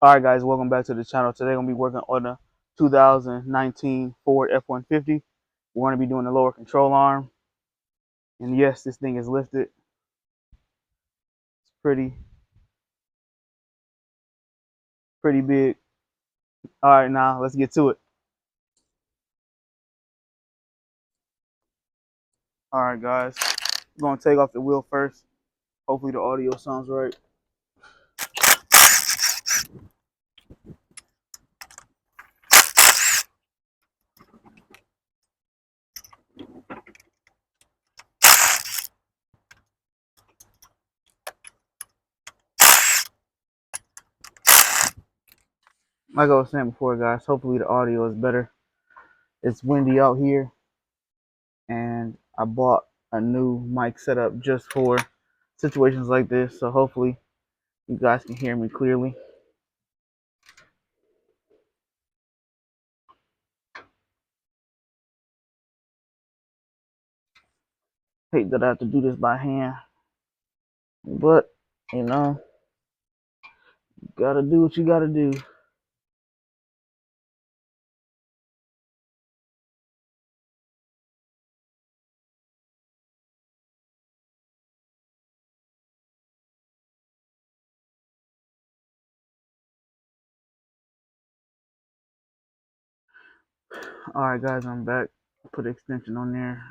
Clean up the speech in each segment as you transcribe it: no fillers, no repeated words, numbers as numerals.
Alright guys, welcome back to the channel. Today I'm going to be working on a 2019 Ford F-150. We're going to be doing the lower control arm. And yes, this thing is lifted. It's pretty big. Alright, now let's get to it. Alright guys, I'm going to take off the wheel first. Hopefully the audio sounds right. Like I was saying before guys, hopefully the audio is better. It's windy out here. And I bought a new mic setup just for situations like this. So hopefully you guys can hear me clearly. Hate that I have to do this by hand, but you know, gotta do what you gotta do. Alright guys, I'm back. Put the extension on there.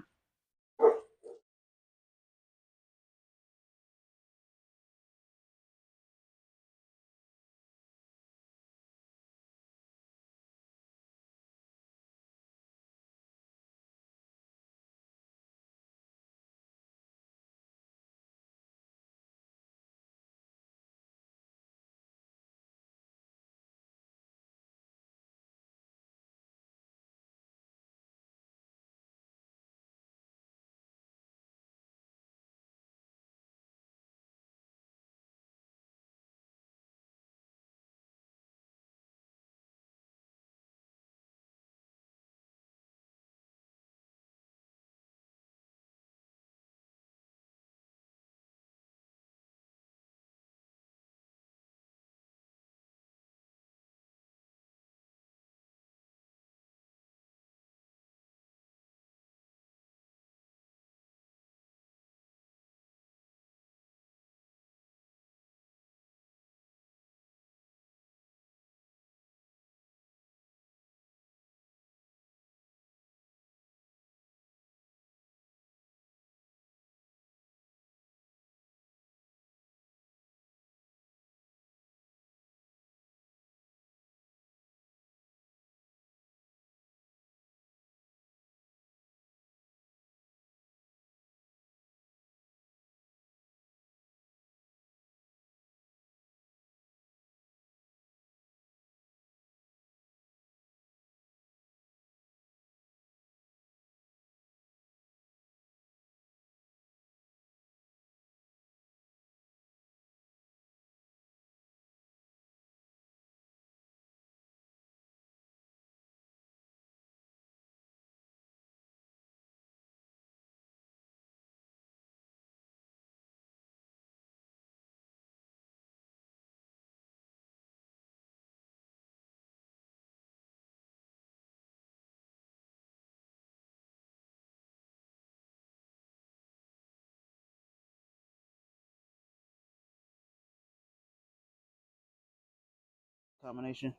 Combination.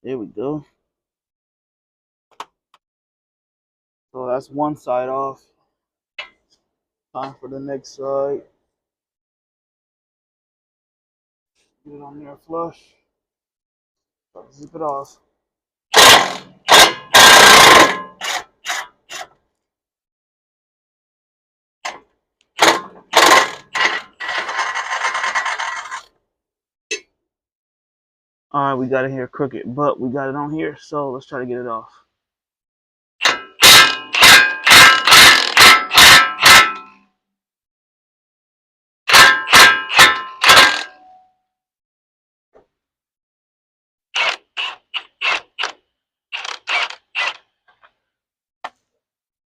There we go. So that's one side off. Time for the next side. Get it on there flush. Zip it off. Alright, we got it here crooked, but we got it on here, so let's try to get it off.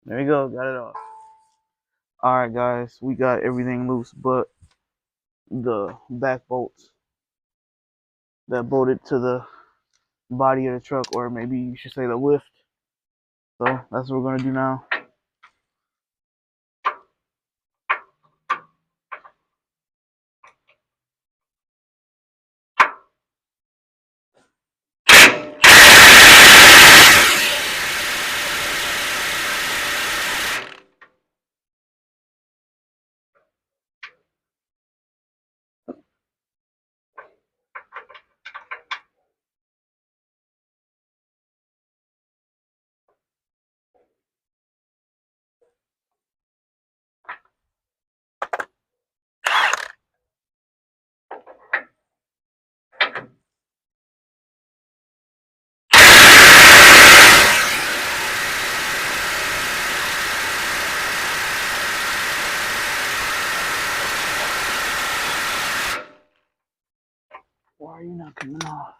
There you go, got it off. Alright guys, we got everything loose but the back bolts that bolted to the body of the truck, or maybe you should say the lift. So that's what we're gonna do now. Why are you not coming off?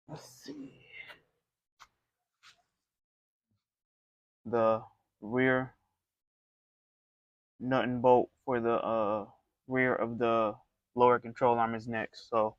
Let's see. The rear nut and bolt for the rear of the lower control arm is next. So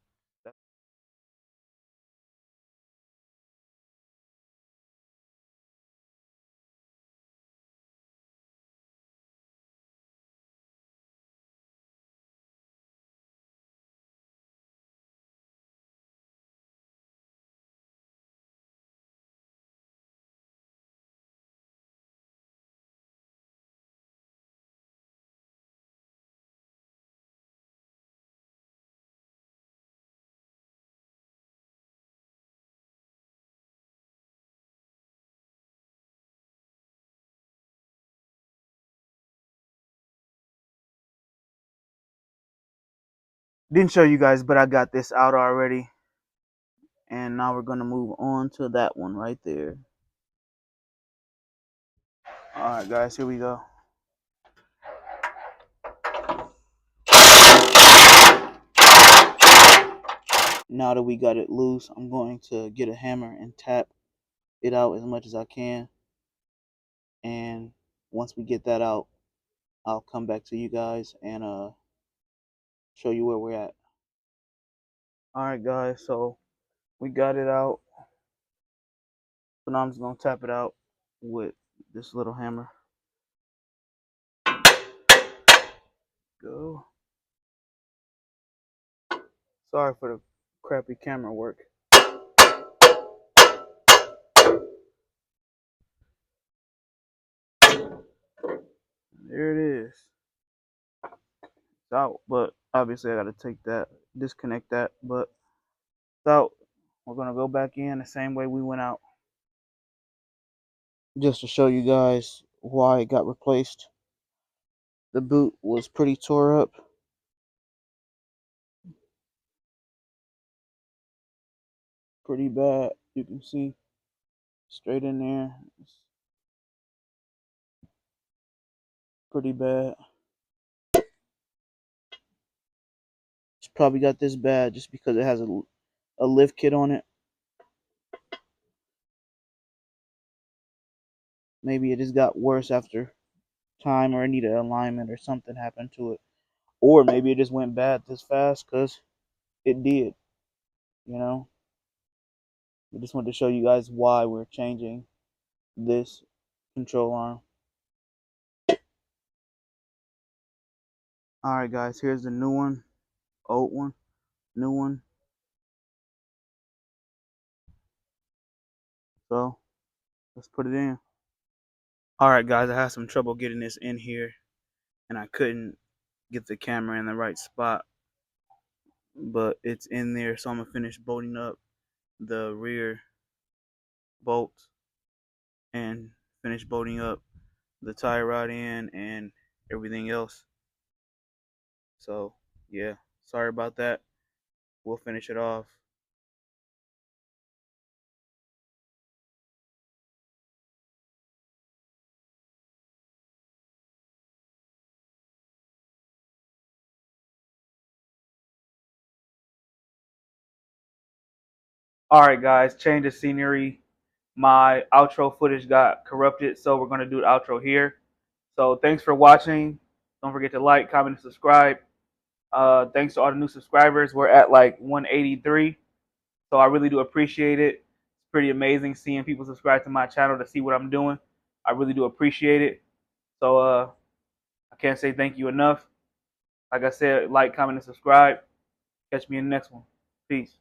didn't show you guys, but I got this out already. And now we're gonna move on to that one right there. Alright guys, here we go. Now that we got it loose, I'm going to get a hammer and tap it out as much as I can. And once we get that out, I'll come back to you guys and show you where we're at. Alright guys, so we got it out. So now I'm just gonna tap it out with this little hammer. Go. Sorry for the crappy camera work. There it is. It's out, but obviously I gotta take that, disconnect that, but it's out. We're gonna go back in the same way we went out. Just to show you guys why it got replaced. The boot was pretty tore up. Pretty bad. You can see straight in there. It's pretty bad. It's probably got this bad just because it has a lift kit on it. Maybe it just got worse after time, or it needed alignment or something happened to it. Or maybe it just went bad this fast, because it did, you know. I just wanted to show you guys why we're changing this control arm. Alright guys, here's the new one, old one, new one. So let's put it in. Alright guys, I had some trouble getting this in here and I couldn't get the camera in the right spot, but it's in there. So I'm gonna finish bolting up the rear bolts and finish bolting up the tie rod in and everything else. So yeah, sorry about that. We'll finish it off. Alright guys, change of scenery. My outro footage got corrupted, so we're gonna do the outro here. So thanks for watching. Don't forget to like, comment, and subscribe. Thanks to all the new subscribers. We're at like 183. So I really do appreciate it. It's pretty amazing seeing people subscribe to my channel to see what I'm doing. I really do appreciate it. So I can't say thank you enough. Like I said, like, comment, and subscribe. Catch me in the next one. Peace.